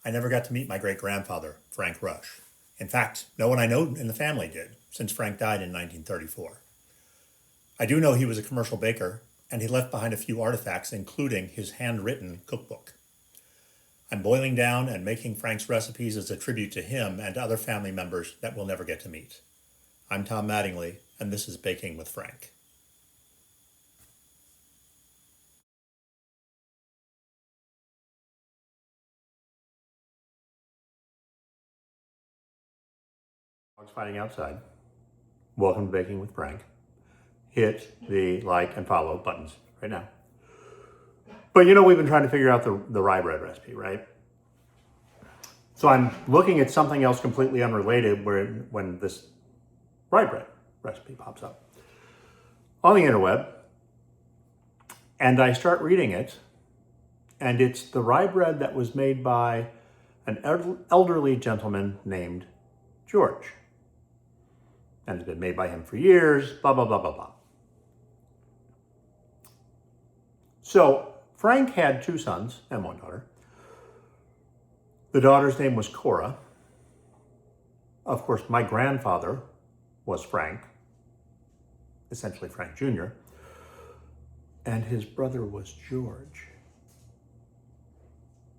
I never got to meet my great-grandfather, Frank Rush. In fact, no one I know in the family did, since Frank died in 1934. I do know he was a commercial baker, and he left behind a few artifacts, including his handwritten cookbook. I'm boiling down and making Frank's recipes as a tribute to him and to other family members that we'll never get to meet. I'm Tom Mattingly, and this is Baking with Frank. Dogs fighting outside. Welcome to Baking with Frank. Hit the like and follow buttons right now. But we've been trying to figure out the rye bread recipe, right? So I'm looking at something else completely unrelated when this rye bread recipe pops up on the interweb. And I start reading it, and it's the rye bread that was made by an elderly gentleman named George. And it's been made by him for years, blah, blah, blah, blah, blah. So Frank had 2 sons and 1 daughter. The daughter's name was Cora. Of course, my grandfather was Frank, essentially Frank Jr., and his brother was George.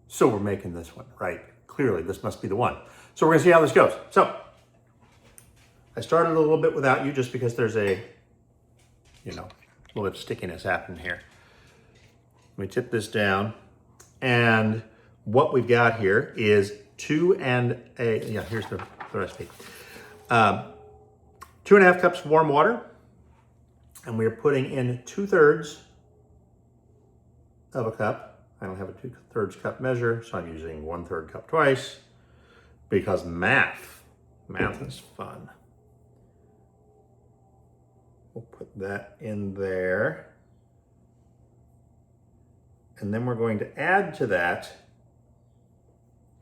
So we're making this one, right? Clearly, this must be the one. So we're gonna see how this goes. So I started a little bit without you just because there's a little bit of stickiness happening here. Let me tip this down. And what we've got here is here's the recipe. 2.5 cups of warm water. And we're putting in 2/3 of a cup. I don't have a 2/3 cup measure, so I'm using 1/3 cup twice because math is fun. We'll put that in there. And then we're going to add to that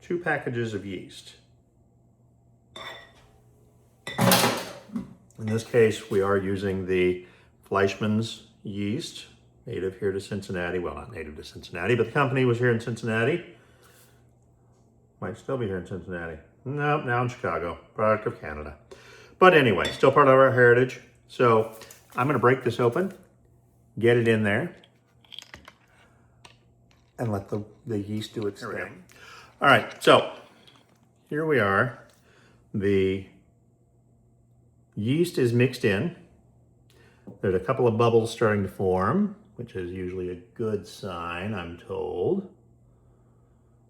2 packages of yeast. In this case, we are using the Fleischmann's yeast, native here to Cincinnati. Well, not native to Cincinnati, but the company was here in Cincinnati. Might still be here in Cincinnati. Nope, now in Chicago, product of Canada. But anyway, still part of our heritage. So I'm gonna break this open, get it in there, and let the yeast do its thing. All right, so here we are. The yeast is mixed in. There's a couple of bubbles starting to form, which is usually a good sign, I'm told.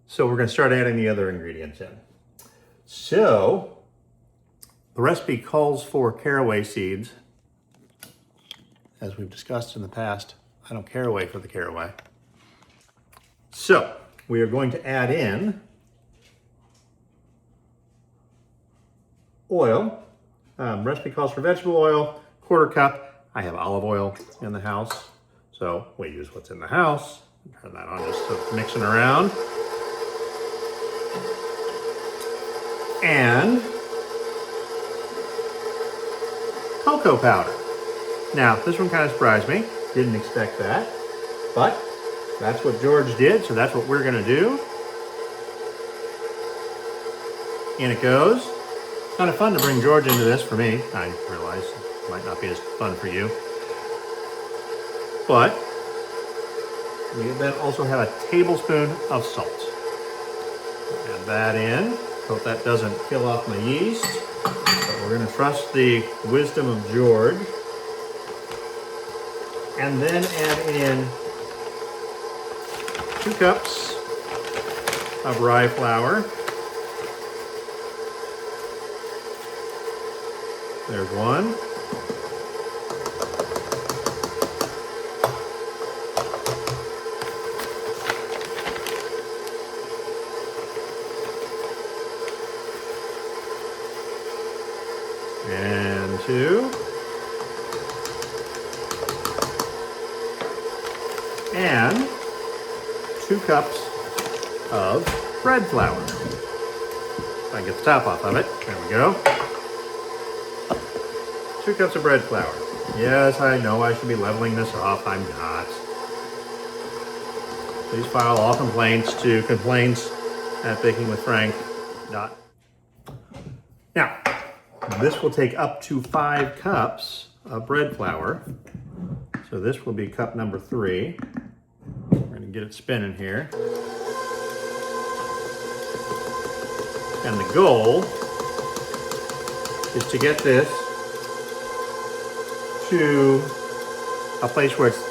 So we're gonna start adding the other ingredients in. So the recipe calls for caraway seeds. As we've discussed in the past, I don't care away for the caraway. So we are going to add in oil. Recipe calls for vegetable oil, 1/4 cup. I have olive oil in the house, so we use what's in the house. Turn that on just so mixing around. And cocoa powder. Now, this one kind of surprised me. Didn't expect that, but that's what George did, so that's what we're gonna do. In it goes. Kind of fun to bring George into this for me. I realize it might not be as fun for you. But we then also have a tablespoon of salt. Add that in. Hope that doesn't kill off my yeast. But we're gonna trust the wisdom of George. And then add in 2 cups of rye flour. There's 1. And 2. And 2 cups of bread flour. If I can get the top off of it. There we go. 2 cups of bread flour. Yes, I know I should be leveling this off. I'm not. Please file all complaints to at bakingwithfrank.com. Now, this will take up to 5 cups of bread flour. So this will be cup number 3. We're going to get it spinning here. And the goal is to get this to a place where it's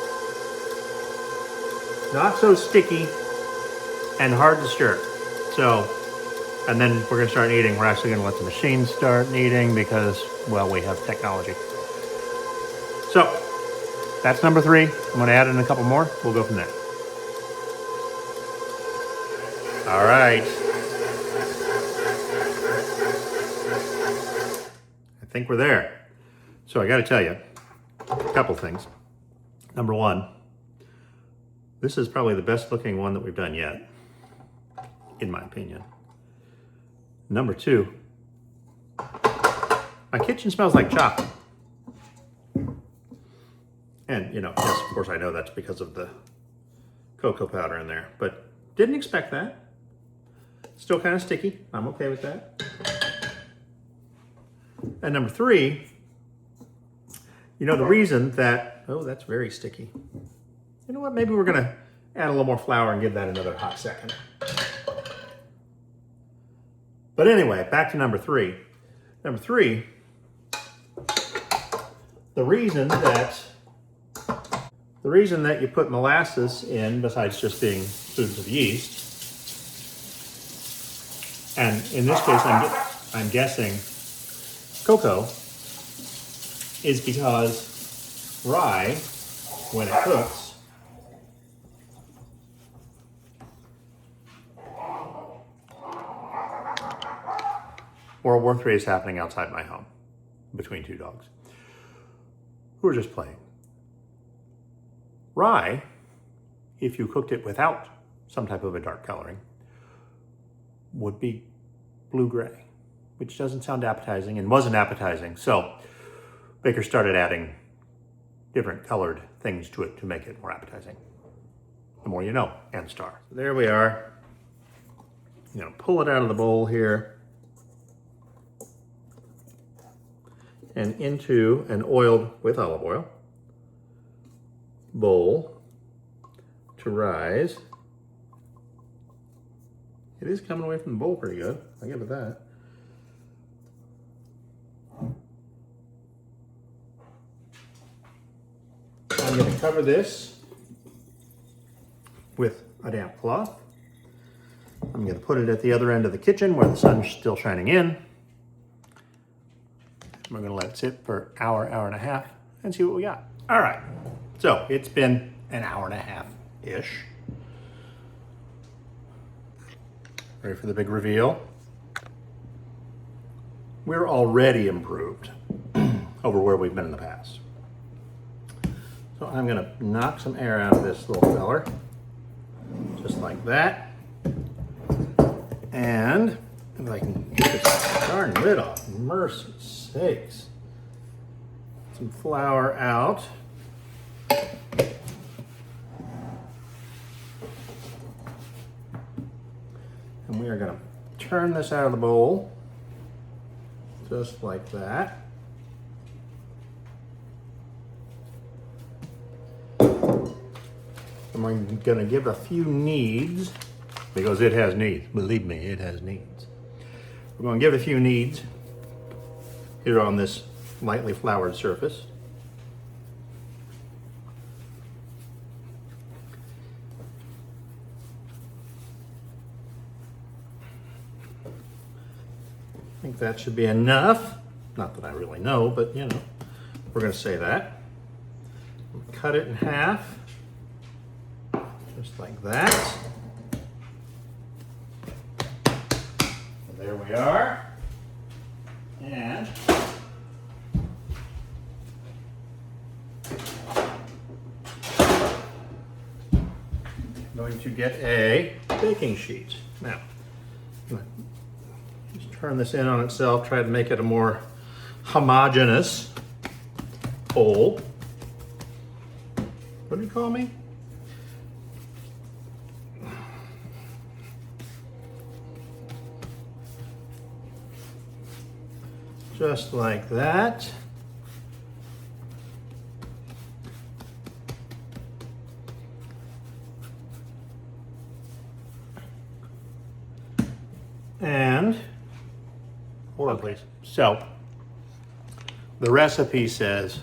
not so sticky and hard to stir. So, and then we're gonna start kneading. We're actually gonna let the machine start kneading because, well, we have technology. So, that's number 3. I'm gonna add in a couple more. We'll go from there. All right. I think we're there. So I gotta tell you a couple things. Number 1, this is probably the best looking one that we've done yet, in my opinion. Number 2, my kitchen smells like chocolate. And, you know, yes, of course I know that's because of the cocoa powder in there, but didn't expect that. Still kind of sticky. I'm okay with that. And number 3, you know, the reason that, oh, that's very sticky. You know what, maybe we're gonna add a little more flour and give that another hot second. But anyway, back to number 3. Number 3, the reason that you put molasses in, besides just being foods of yeast, and in this case I'm guessing cocoa, is because rye, when it cooks, World War III is happening outside my home between 2 dogs who are just playing. Rye, if you cooked it without some type of a dark coloring, would be blue-gray, which doesn't sound appetizing and wasn't appetizing. So Baker started adding different colored things to it to make it more appetizing. The more you know, and star. So there we are. I'm gonna pull it out of the bowl here and into an oiled, with olive oil, bowl to rise. It is coming away from the bowl pretty good. I'll give it that. I'm going to cover this with a damp cloth. I'm going to put it at the other end of the kitchen where the sun's still shining in. We're going to let it sit for an hour, hour and a half, and see what we got. All right, so it's been an hour and a half-ish. Ready for the big reveal? We're already improved over where we've been in the past. So I'm gonna knock some air out of this little feller, just like that. And if I can get this darn lid off, mercy sakes. Some flour out. And we are gonna turn this out of the bowl, just like that. And we're gonna give a few kneads, because it has needs. Believe me, it has needs. We're gonna give a few kneads here on this lightly floured surface. I think that should be enough. Not that I really know, but you know, we're gonna say that. Cut it in half, just like that. There we are. And I'm going to get a baking sheet. Now, just turn this in on itself, try to make it a more homogeneous whole. What do you call me? just like that. And, hold on please. So, the recipe says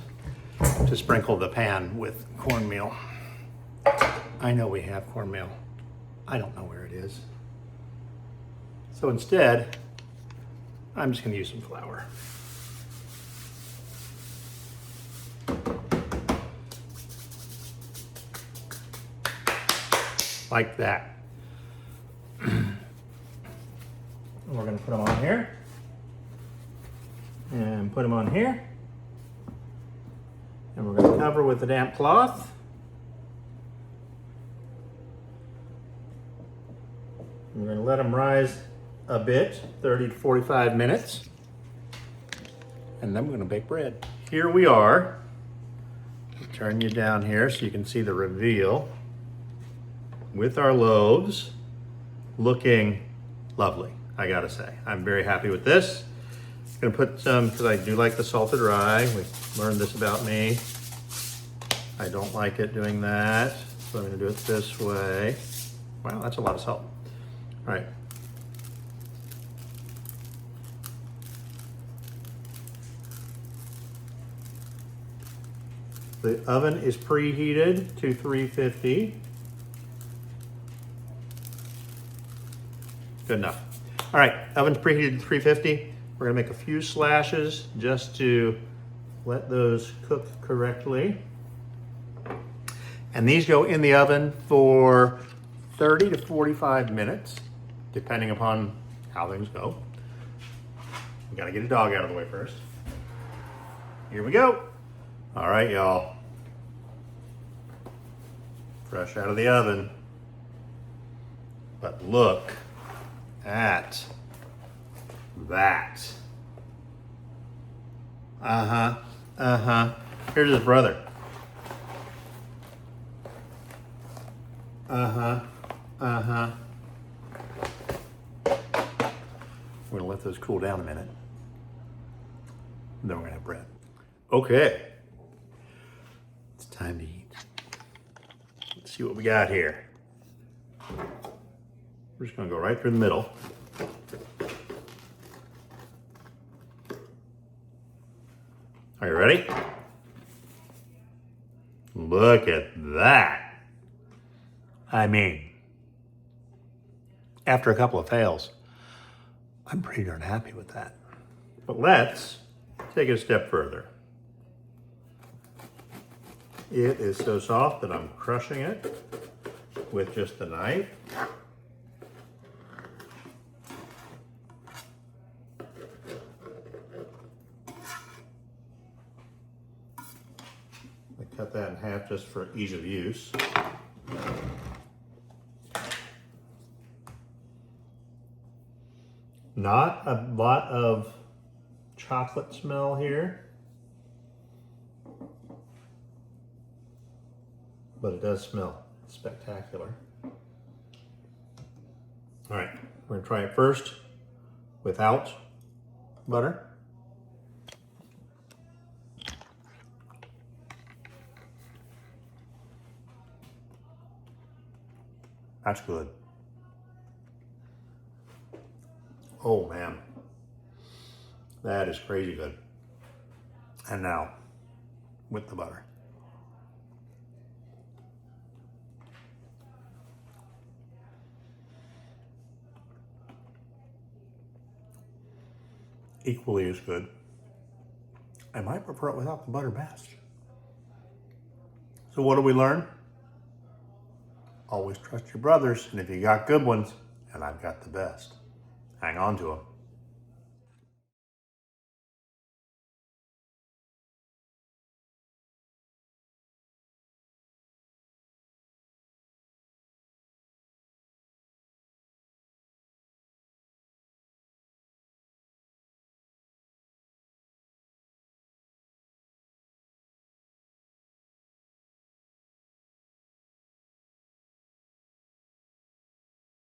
to sprinkle the pan with cornmeal. I know we have cornmeal. I don't know where it is. So instead, I'm just gonna use some flour. Like that. We're going to put them on here and put them on here, and we're going to cover with a damp cloth. We're going to let them rise a bit, 30 to 45 minutes, and then we're going to bake bread. Here we are. I'll turn you down here so you can see the reveal with our loaves, looking lovely. I gotta say, I'm very happy with this. I'm gonna put some, because I do like the salted rye. We learned this about me. I don't like it doing that, so I'm gonna do it this way. Wow, that's a lot of salt. All right. The oven is preheated to 350. Good enough. All right, oven's preheated to 350. We're gonna make a few slashes just to let those cook correctly. And these go in the oven for 30 to 45 minutes, depending upon how things go. We gotta get a dog out of the way first. Here we go. All right, y'all. Fresh out of the oven. But look at that. Here's his brother. We're gonna let those cool down a minute. Then we're gonna have bread. Okay. It's time to eat. Let's see what we got here. We're just gonna go right through the middle. Are you ready? Look at that. I mean, after a couple of fails, I'm pretty darn happy with that. But let's take it a step further. It is so soft that I'm crushing it with just the knife. I cut that in half just for ease of use. Not a lot of chocolate smell here, but it does smell spectacular. All right, we're gonna try it first without butter. That's good. Oh man, that is crazy good. And now, with the butter. Equally as good. I might prefer it without the butter best. So what do we learn? Always trust your brothers, and if you got good ones, and I've got the best, hang on to them.